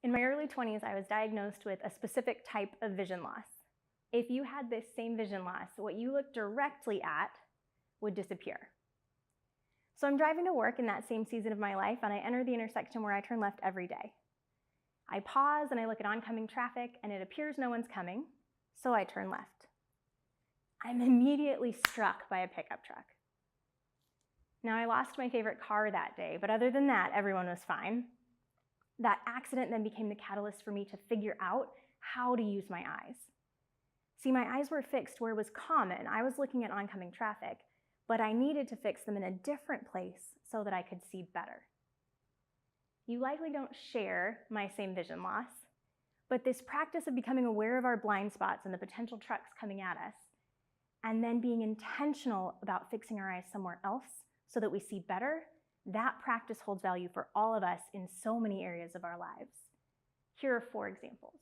In my early 20s, I was diagnosed with a specific type of vision loss. If you had this same vision loss, what you looked directly at would disappear. So I'm driving to work in that same season of my life, and I enter the intersection where I turn left every day. I pause and I look at oncoming traffic, and it appears no one's coming, so I turn left. I'm immediately struck by a pickup truck. Now, I lost my favorite car that day, but other than that, everyone was fine. That accident then became the catalyst for me to figure out how to use my eyes. See, my eyes were fixed where it was common. I was looking at oncoming traffic, but I needed to fix them in a different place so that I could see better. You likely don't share my same vision loss, but this practice of becoming aware of our blind spots and the potential trucks coming at us, and then being intentional about fixing our eyes somewhere else so that we see better, that practice holds value for all of us in so many areas of our lives. Here are 4 examples.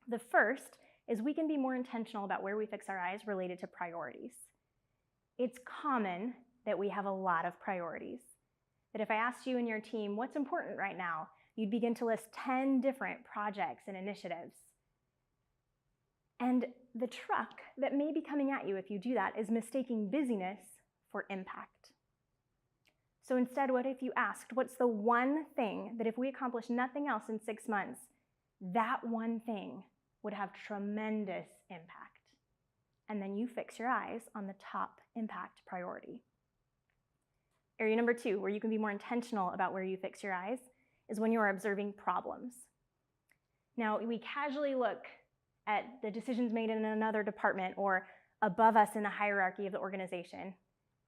The first is we can be more intentional about where we fix our eyes related to priorities. It's common that we have a lot of priorities. That if I asked you and your team, what's important right now, you'd begin to list 10 different projects and initiatives. And the truck that may be coming at you if you do that is mistaking busyness for impact. So instead, what if you asked, what's the one thing that if we accomplish nothing else in 6 months, that one thing would have tremendous impact? And then you fix your eyes on the top impact priority. Area number 2, where you can be more intentional about where you fix your eyes, is when you are observing problems. Now, we casually look at the decisions made in another department or above us in the hierarchy of the organization,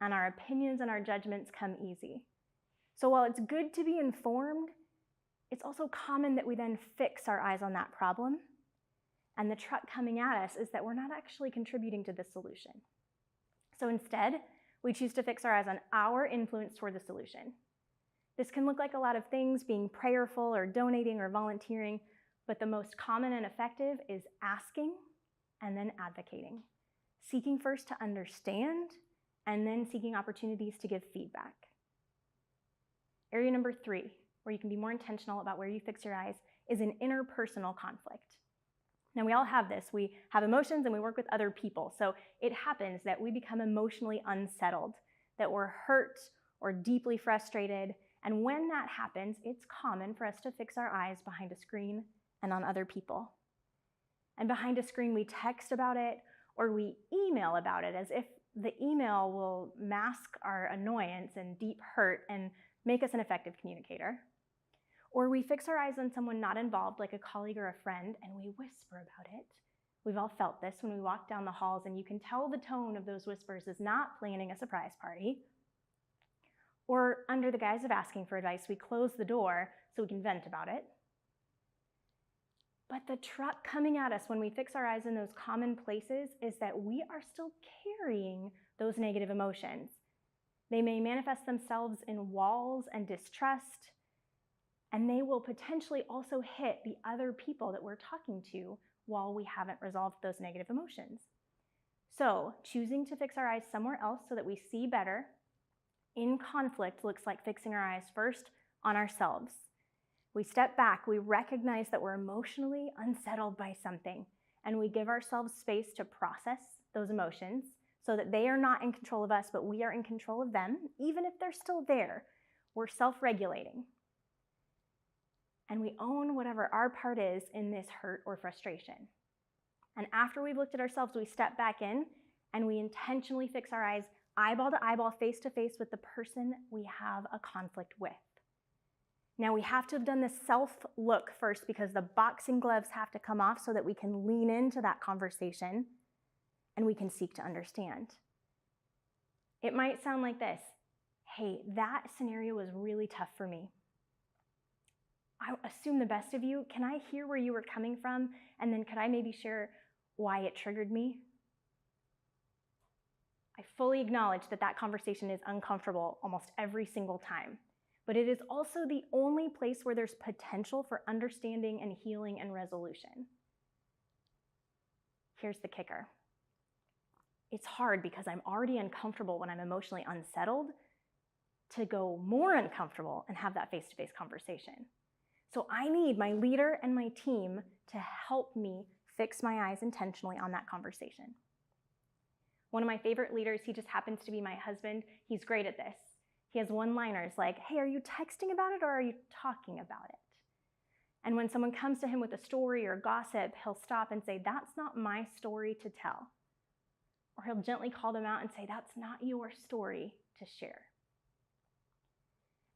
and our opinions and our judgments come easy. So while it's good to be informed, it's also common that we then fix our eyes on that problem, and the truck coming at us is that we're not actually contributing to the solution. So instead, we choose to fix our eyes on our influence toward the solution. This can look like a lot of things, being prayerful or donating or volunteering, but the most common and effective is asking and then advocating. Seeking first to understand, and then seeking opportunities to give feedback. Area number 3, where you can be more intentional about where you fix your eyes, is in interpersonal conflict. Now, we all have this. We have emotions and we work with other people. So it happens that we become emotionally unsettled, that we're hurt or deeply frustrated. And when that happens, it's common for us to fix our eyes behind a screen and on other people. And behind a screen, we text about it or we email about it as if the email will mask our annoyance and deep hurt and make us an effective communicator. Or we fix our eyes on someone not involved, like a colleague or a friend, and we whisper about it. We've all felt this when we walk down the halls, and you can tell the tone of those whispers is not planning a surprise party. Or under the guise of asking for advice, we close the door so we can vent about it. But the truck coming at us when we fix our eyes in those common places is that we are still carrying those negative emotions. They may manifest themselves in walls and distrust, and they will potentially also hit the other people that we're talking to while we haven't resolved those negative emotions. So choosing to fix our eyes somewhere else so that we see better in conflict looks like fixing our eyes first on ourselves. We step back, we recognize that we're emotionally unsettled by something, and we give ourselves space to process those emotions so that they are not in control of us, but we are in control of them, even if they're still there. We're self-regulating. And we own whatever our part is in this hurt or frustration. And after we've looked at ourselves, we step back in and we intentionally fix our eyes eyeball to eyeball, face to face with the person we have a conflict with. Now, we have to have done this self-look first because the boxing gloves have to come off so that we can lean into that conversation and we can seek to understand. It might sound like this. Hey, that scenario was really tough for me. I assume the best of you. Can I hear where you were coming from? And then could I maybe share why it triggered me? I fully acknowledge that that conversation is uncomfortable almost every single time. But it is also the only place where there's potential for understanding and healing and resolution. Here's the kicker. It's hard because I'm already uncomfortable when I'm emotionally unsettled to go more uncomfortable and have that face-to-face conversation. So I need my leader and my team to help me fix my eyes intentionally on that conversation. One of my favorite leaders, he just happens to be my husband. He's great at this. He has one-liners like, hey, are you texting about it or are you talking about it? And when someone comes to him with a story or gossip, he'll stop and say, that's not my story to tell. Or he'll gently call them out and say, that's not your story to share.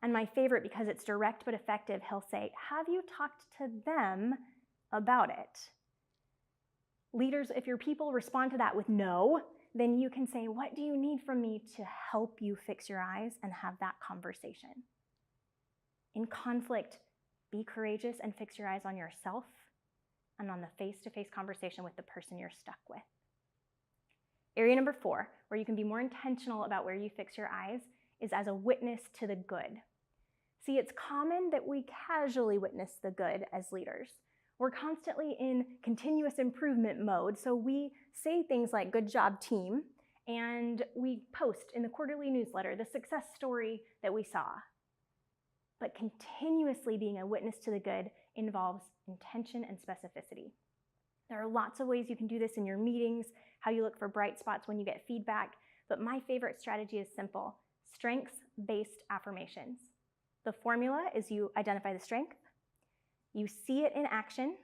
And my favorite, because it's direct but effective, he'll say, have you talked to them about it? Leaders, if your people respond to that with no, then you can say, what do you need from me to help you fix your eyes and have that conversation? In conflict, be courageous and fix your eyes on yourself and on the face-to-face conversation with the person you're stuck with. Area number 4, where you can be more intentional about where you fix your eyes, is as a witness to the good. See, it's common that we casually witness the good as leaders. We're constantly in continuous improvement mode, so we say things like, good job, team, and we post in the quarterly newsletter the success story that we saw. But continuously being a witness to the good involves intention and specificity. There are lots of ways you can do this in your meetings, how you look for bright spots when you get feedback, but my favorite strategy is simple: strengths-based affirmations. The formula is you identify the strength, you see it in action,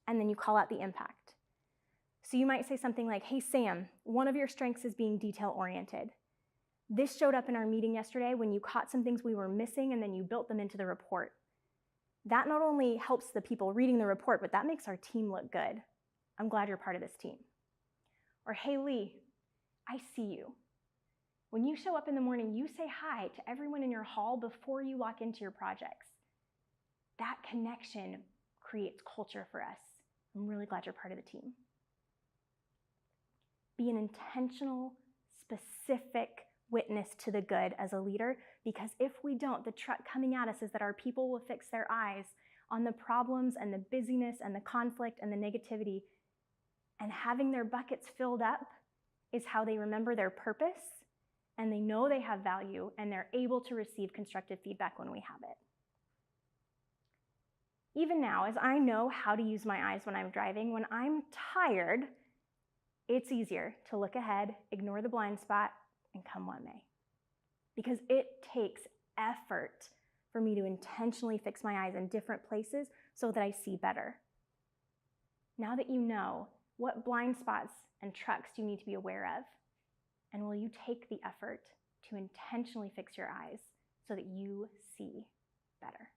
and then you call out the impact. So you might say something like, hey Sam, one of your strengths is being detail-oriented. This showed up in our meeting yesterday when you caught some things we were missing and then you built them into the report. That not only helps the people reading the report, but that makes our team look good. I'm glad you're part of this team. Or, hey Lee, I see you. When you show up in the morning, you say hi to everyone in your hall before you walk into your projects. That connection creates culture for us. I'm really glad you're part of the team. Be an intentional, specific witness to the good as a leader, because if we don't, the truck coming at us is that our people will fix their eyes on the problems and the busyness and the conflict and the negativity, and having their buckets filled up is how they remember their purpose, and they know they have value, and they're able to receive constructive feedback when we have it. Even now, as I know how to use my eyes when I'm driving, when I'm tired, it's easier to look ahead, ignore the blind spot, and come what may. Because it takes effort for me to intentionally fix my eyes in different places so that I see better. Now that you know, what blind spots and trucks do you need to be aware of? And will you take the effort to intentionally fix your eyes so that you see better?